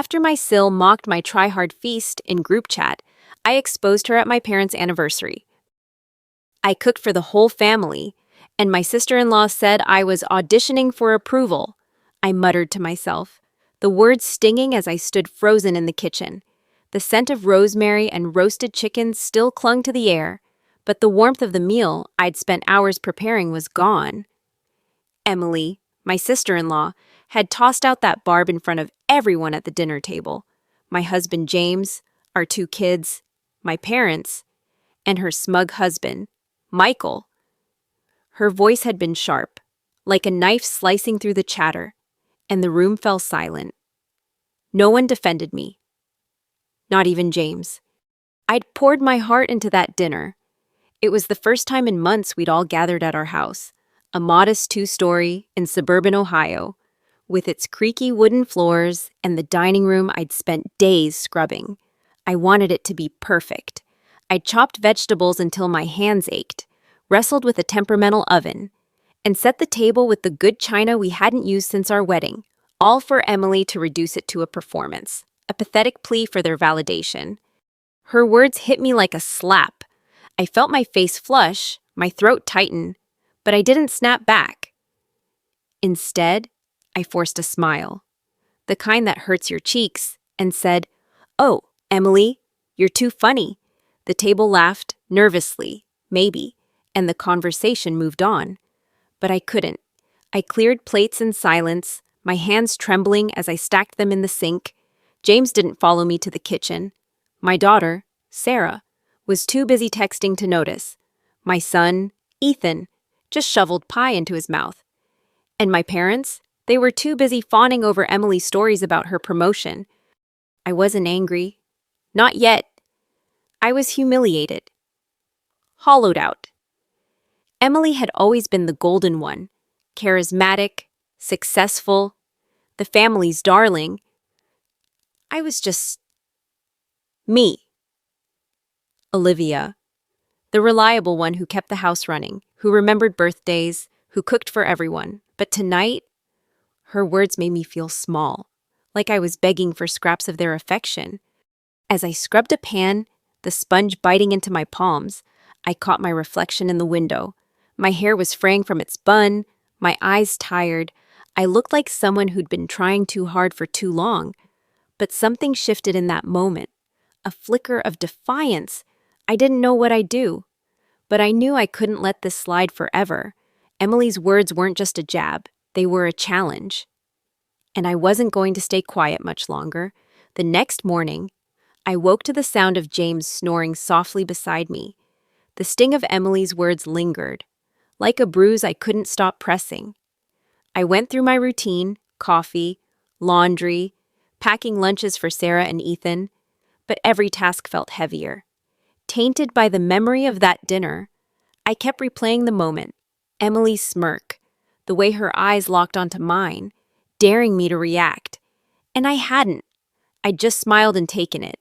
After my SIL mocked my try-hard feast in group chat, I exposed her at my parents' anniversary. I cooked for the whole family, and my sister-in-law said I was auditioning for approval. I muttered to myself, the words stinging as I stood frozen in the kitchen. The scent of rosemary and roasted chicken still clung to the air, but the warmth of the meal I'd spent hours preparing was gone. Emily, my sister-in-law, had tossed out that barb in front of everyone at the dinner table. My husband James, our 2 kids, my parents, and her smug husband, Michael. Her voice had been sharp, like a knife slicing through the chatter, and the room fell silent. No one defended me. Not even James. I'd poured my heart into that dinner. It was the first time in months we'd all gathered at our house, a modest 2-story in suburban Ohio, with its creaky wooden floors and the dining room I'd spent days scrubbing. I wanted it to be perfect. I'd chopped vegetables until my hands ached, wrestled with a temperamental oven, and set the table with the good china we hadn't used since our wedding, all for Emily to reduce it to a performance, a pathetic plea for their validation. Her words hit me like a slap. I felt my face flush, my throat tighten, but I didn't snap back. Instead, I forced a smile, the kind that hurts your cheeks, and said, "Oh, Emily, you're too funny." The table laughed, nervously, maybe, and the conversation moved on. But I couldn't. I cleared plates in silence, my hands trembling as I stacked them in the sink. James didn't follow me to the kitchen. My daughter, Sarah, was too busy texting to notice. My son, Ethan, just shoveled pie into his mouth. And my parents, they were too busy fawning over Emily's stories about her promotion. I wasn't angry. Not yet. I was humiliated. Hollowed out. Emily had always been the golden one, charismatic, successful, the family's darling. I was just me. Olivia, the reliable one who kept the house running, who remembered birthdays, who cooked for everyone. But tonight, her words made me feel small, like I was begging for scraps of their affection. As I scrubbed a pan, the sponge biting into my palms, I caught my reflection in the window. My hair was fraying from its bun, my eyes tired. I looked like someone who'd been trying too hard for too long. But something shifted in that moment, a flicker of defiance. I didn't know what I'd do, but I knew I couldn't let this slide forever. Emily's words weren't just a jab, they were a challenge. And I wasn't going to stay quiet much longer. The next morning, I woke to the sound of James snoring softly beside me. The sting of Emily's words lingered, like a bruise I couldn't stop pressing. I went through my routine, coffee, laundry, packing lunches for Sarah and Ethan, but every task felt heavier. Tainted by the memory of that dinner, I kept replaying the moment, Emily's smirk, the way her eyes locked onto mine, daring me to react. And I hadn't. I'd just smiled and taken it.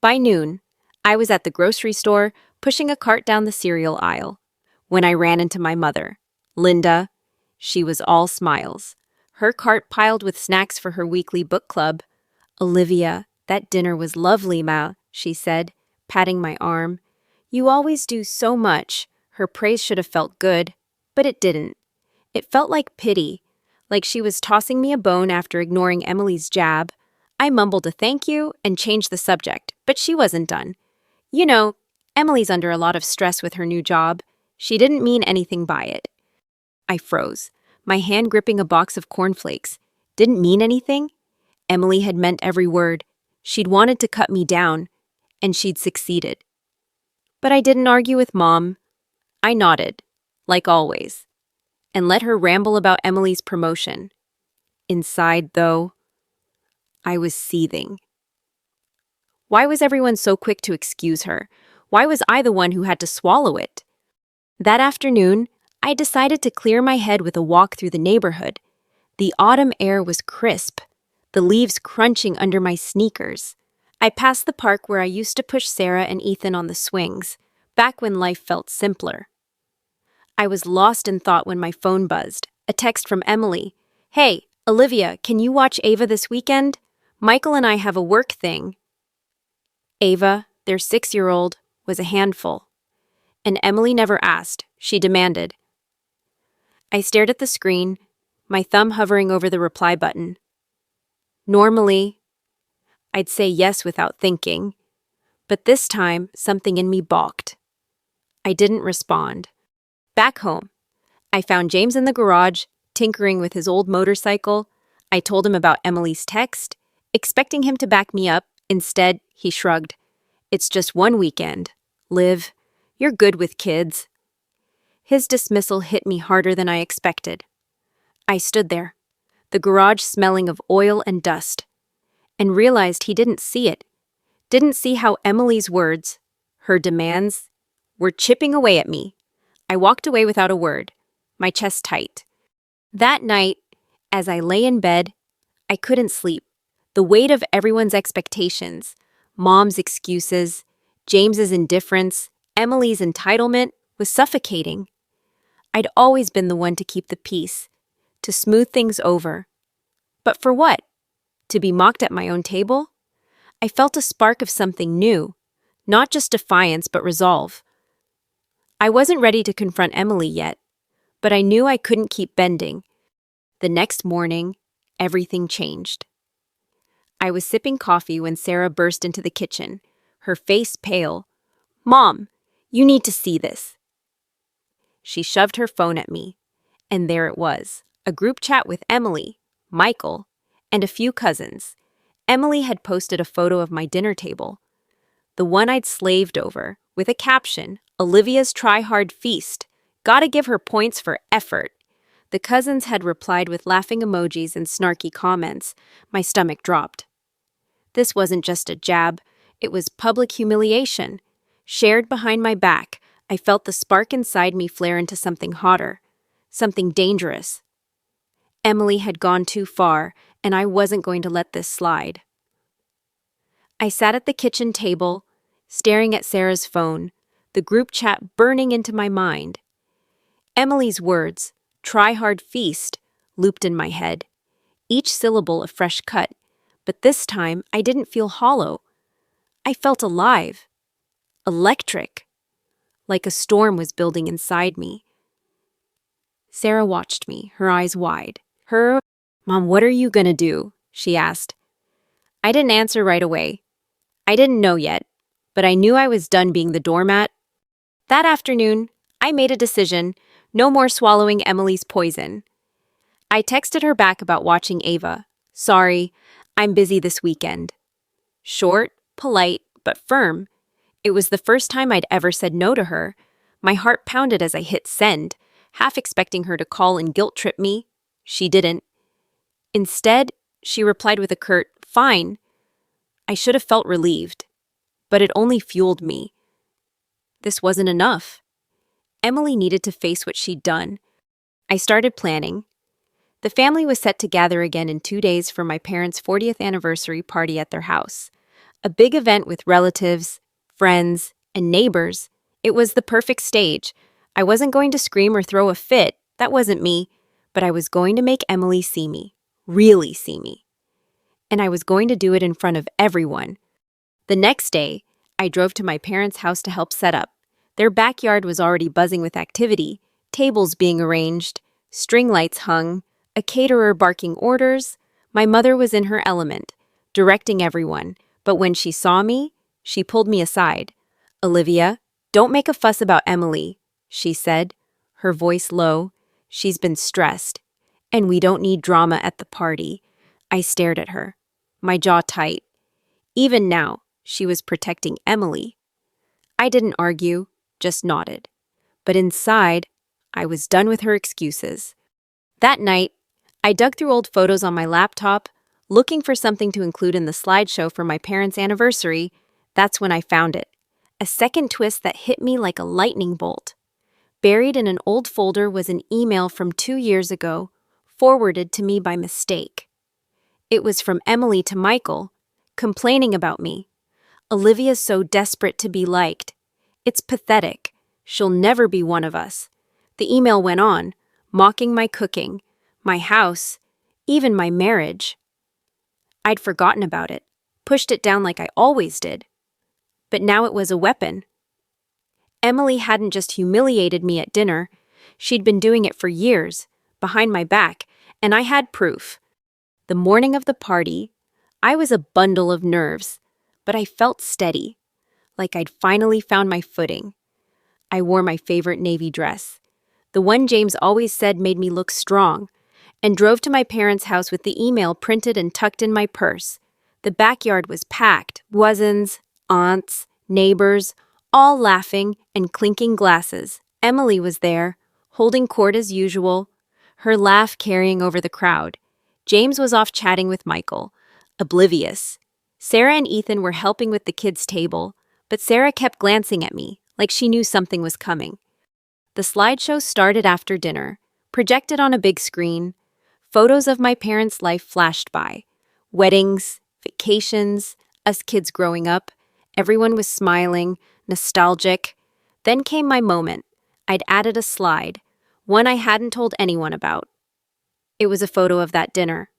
By noon, I was at the grocery store, pushing a cart down the cereal aisle, when I ran into my mother, Linda. She was all smiles, her cart piled with snacks for her weekly book club. "Olivia, that dinner was lovely, Ma," she said, patting my arm. "You always do so much." Her praise should have felt good, but it didn't. It felt like pity, like she was tossing me a bone after ignoring Emily's jab. I mumbled a thank you and changed the subject, but she wasn't done. "You know, Emily's under a lot of stress with her new job. She didn't mean anything by it." I froze, my hand gripping a box of cornflakes. Didn't mean anything? Emily had meant every word. She'd wanted to cut me down, and she'd succeeded. But I didn't argue with Mom. I nodded, like always, and let her ramble about Emily's promotion. Inside, though, I was seething. Why was everyone so quick to excuse her? Why was I the one who had to swallow it? That afternoon, I decided to clear my head with a walk through the neighborhood. The autumn air was crisp, the leaves crunching under my sneakers. I passed the park where I used to push Sarah and Ethan on the swings, back when life felt simpler. I was lost in thought when my phone buzzed, a text from Emily. "Hey, Olivia, can you watch Ava this weekend?" Michael and I have a work thing. Ava, their 6-year-old, was a handful. And Emily never asked, she demanded. I stared at the screen, my thumb hovering over the reply button. Normally, I'd say yes without thinking, but this time something in me balked. I didn't respond. Back home, I found James in the garage, tinkering with his old motorcycle. I told him about Emily's text, expecting him to back me up. Instead, he shrugged. It's just one weekend. Liv, you're good with kids. His dismissal hit me harder than I expected. I stood there, the garage smelling of oil and dust, and realized he didn't see it. Didn't see how Emily's words, her demands, were chipping away at me. I walked away without a word, my chest tight. That night, as I lay in bed, I couldn't sleep. The weight of everyone's expectations, Mom's excuses, James's indifference, Emily's entitlement, was suffocating. I'd always been the one to keep the peace, to smooth things over. But for what? To be mocked at my own table? I felt a spark of something new, not just defiance but resolve. I wasn't ready to confront Emily yet, but I knew I couldn't keep bending. The next morning, everything changed. I was sipping coffee when Sarah burst into the kitchen, her face pale. "Mom, you need to see this." She shoved her phone at me, and there it was, a group chat with Emily, Michael, and a few cousins. Emily had posted a photo of my dinner table, the one I'd slaved over, with a caption, "Olivia's try-hard feast. Gotta give her points for effort." The cousins had replied with laughing emojis and snarky comments. My stomach dropped. This wasn't just a jab, it was public humiliation. Shared behind my back, I felt the spark inside me flare into something hotter, something dangerous. Emily had gone too far, and I wasn't going to let this slide. I sat at the kitchen table, staring at Sarah's phone, the group chat burning into my mind. Emily's words, "try hard feast," looped in my head, each syllable a fresh cut, but this time I didn't feel hollow. I felt alive, electric, like a storm was building inside me. Sarah watched me, her eyes wide. "Mom, what are you gonna do?" she asked. I didn't answer right away. I didn't know yet, but I knew I was done being the doormat. That afternoon, I made a decision, no more swallowing Emily's poison. I texted her back about watching Ava. "Sorry, I'm busy this weekend." Short, polite, but firm. It was the first time I'd ever said no to her. My heart pounded as I hit send, half expecting her to call and guilt-trip me. She didn't. Instead, she replied with a curt, "Fine." I should have felt relieved, but it only fueled me. This wasn't enough. Emily needed to face what she'd done. I started planning. The family was set to gather again in 2 days for my parents' 40th anniversary party at their house. A big event with relatives, friends, and neighbors. It was the perfect stage. I wasn't going to scream or throw a fit, that wasn't me, but I was going to make Emily see me, really see me. And I was going to do it in front of everyone. The next day, I drove to my parents' house to help set up. Their backyard was already buzzing with activity, tables being arranged, string lights hung, a caterer barking orders. My mother was in her element, directing everyone, but when she saw me, she pulled me aside. "Olivia, don't make a fuss about Emily," she said, her voice low. "She's been stressed, and we don't need drama at the party." I stared at her, my jaw tight. Even now, she was protecting Emily. I didn't argue, just nodded. But inside, I was done with her excuses. That night, I dug through old photos on my laptop, looking for something to include in the slideshow for my parents' anniversary. That's when I found it. A second twist that hit me like a lightning bolt. Buried in an old folder was an email from 2 years ago, forwarded to me by mistake. It was from Emily to Michael, complaining about me. "Olivia's so desperate to be liked. It's pathetic. She'll never be one of us." The email went on, mocking my cooking, my house, even my marriage. I'd forgotten about it, pushed it down like I always did. But now it was a weapon. Emily hadn't just humiliated me at dinner, she'd been doing it for years, behind my back, and I had proof. The morning of the party, I was a bundle of nerves, but I felt steady, like I'd finally found my footing. I wore my favorite navy dress, the one James always said made me look strong, and drove to my parents' house with the email printed and tucked in my purse. The backyard was packed, cousins, aunts, neighbors, all laughing and clinking glasses. Emily was there, holding court as usual, her laugh carrying over the crowd. James was off chatting with Michael, oblivious. Sarah and Ethan were helping with the kids' table, but Sarah kept glancing at me, like she knew something was coming. The slideshow started after dinner, projected on a big screen. Photos of my parents' life flashed by. Weddings, vacations, us kids growing up. Everyone was smiling, nostalgic. Then came my moment. I'd added a slide, one I hadn't told anyone about. It was a photo of that dinner,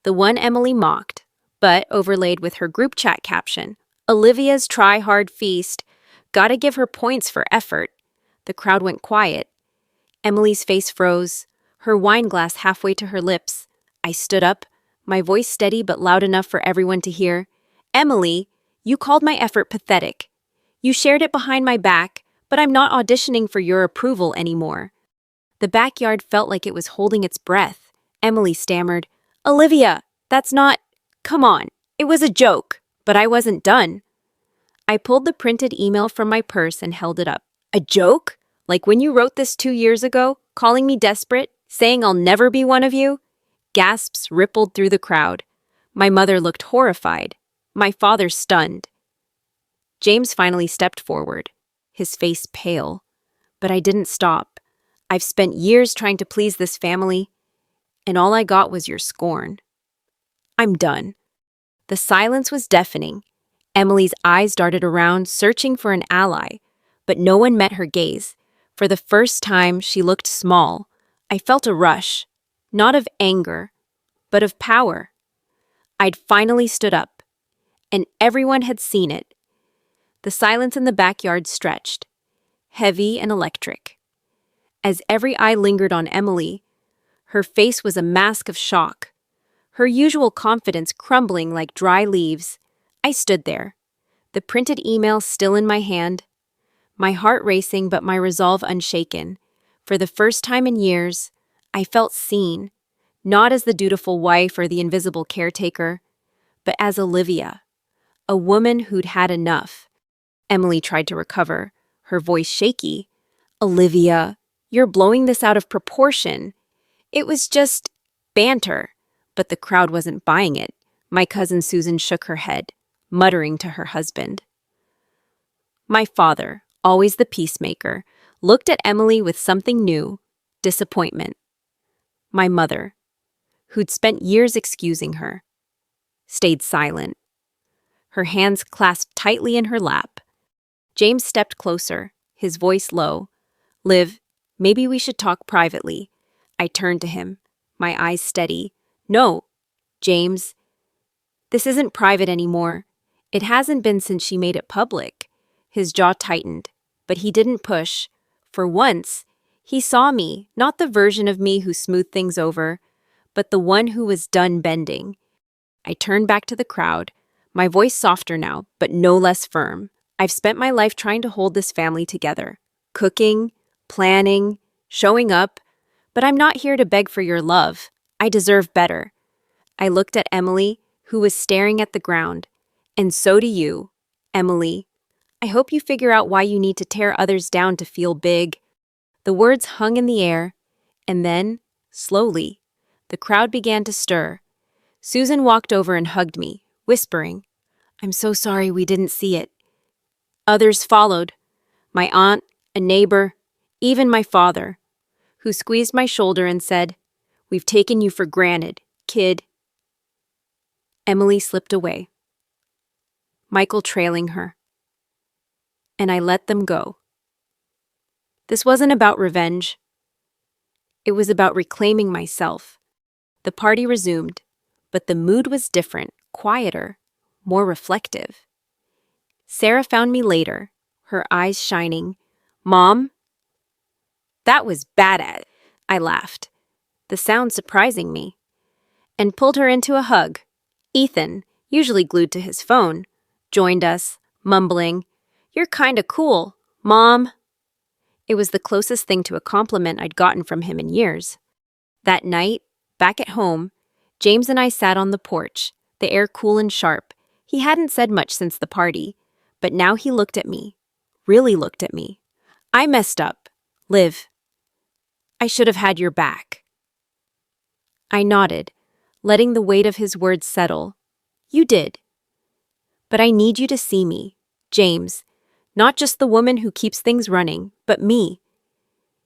the one Emily mocked, but overlaid with her group chat caption, Olivia's try-hard feast. Gotta give her points for effort. The crowd went quiet. Emily's face froze, her wine glass halfway to her lips. I stood up, my voice steady but loud enough for everyone to hear. Emily, you called my effort pathetic. You shared it behind my back, but I'm not auditioning for your approval anymore. The backyard felt like it was holding its breath. Emily stammered, Olivia, that's not… Come on, it was a joke. But I wasn't done. I pulled the printed email from my purse and held it up. A joke? Like when you wrote this 2 years ago, calling me desperate, saying I'll never be one of you? Gasps rippled through the crowd. My mother looked horrified. My father stunned. James finally stepped forward, his face pale. But I didn't stop. I've spent years trying to please this family, and all I got was your scorn. I'm done. The silence was deafening. Emily's eyes darted around, searching for an ally, but no one met her gaze. For the first time, she looked small. I felt a rush, not of anger, but of power. I'd finally stood up, and everyone had seen it. The silence in the backyard stretched, heavy and electric. As every eye lingered on Emily, her face was a mask of shock, her usual confidence crumbling like dry leaves. I stood there, the printed email still in my hand, my heart racing but my resolve unshaken. For the first time in years, I felt seen, not as the dutiful wife or the invisible caretaker, but as Olivia, a woman who'd had enough. Emily tried to recover, her voice shaky. Olivia, you're blowing this out of proportion. It was just banter, but the crowd wasn't buying it. My cousin Susan shook her head, muttering to her husband. My father, always the peacemaker, looked at Emily with something new, disappointment. My mother, who'd spent years excusing her, stayed silent, her hands clasped tightly in her lap. James stepped closer, his voice low. Liv, maybe we should talk privately. I turned to him, my eyes steady. No, James, this isn't private anymore. It hasn't been since she made it public. His jaw tightened, but he didn't push. For once, he saw me, not the version of me who smoothed things over, but the one who was done bending. I turned back to the crowd, my voice softer now, but no less firm. I've spent my life trying to hold this family together, cooking, planning, showing up, but I'm not here to beg for your love. I deserve better. I looked at Emily, who was staring at the ground. And so do you, Emily. I hope you figure out why you need to tear others down to feel big. The words hung in the air, and then, slowly, the crowd began to stir. Susan walked over and hugged me, whispering, I'm so sorry we didn't see it. Others followed, my aunt, a neighbor, even my father, who squeezed my shoulder and said, We've taken you for granted, kid. Emily slipped away, Michael trailing her, and I let them go. This wasn't about revenge. It was about reclaiming myself. The party resumed, but the mood was different, quieter, more reflective. Sarah found me later, her eyes shining. "Mom?" "That was bad." I laughed, the sound surprising me, and pulled her into a hug. Ethan, usually glued to his phone, joined us, mumbling, "You're kinda cool, Mom." It was the closest thing to a compliment I'd gotten from him in years. That night, back at home, James and I sat on the porch, the air cool and sharp. He hadn't said much since the party, but now he looked at me, really looked at me. "I messed up, Liv. I should have had your back." I nodded, letting the weight of his words settle. "You did. But I need you to see me, James, not just the woman who keeps things running, but me."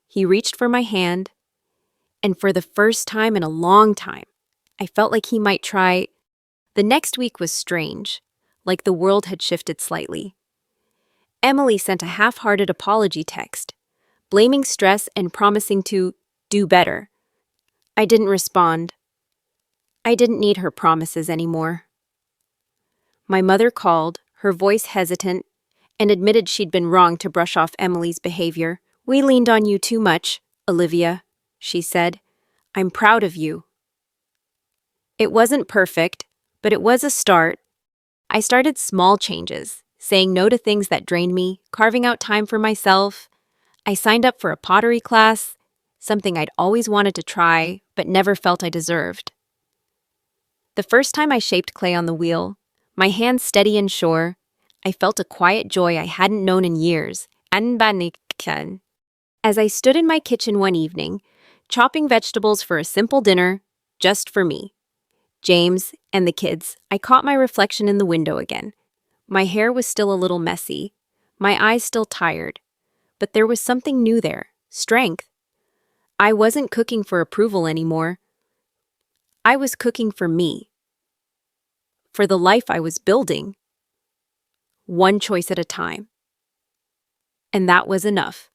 He reached for my hand, and for the first time in a long time, I felt like he might try. The next week was strange, like the world had shifted slightly. Emily sent a half-hearted apology text, blaming stress and promising to do better. I didn't respond. I didn't need her promises anymore. My mother called, her voice hesitant, and admitted she'd been wrong to brush off Emily's behavior. "We leaned on you too much, Olivia," she said. "I'm proud of you." It wasn't perfect, but it was a start. I started small changes, saying no to things that drained me, carving out time for myself. I signed up for a pottery class, something I'd always wanted to try, but never felt I deserved. The first time I shaped clay on the wheel, my hands steady and sure, I felt a quiet joy I hadn't known in years. As I stood in my kitchen one evening, chopping vegetables for a simple dinner, just for me, James, and the kids, I caught my reflection in the window again. My hair was still a little messy, my eyes still tired, but there was something new there, strength. I wasn't cooking for approval anymore. I was cooking for me, for the life I was building, one choice at a time. And that was enough.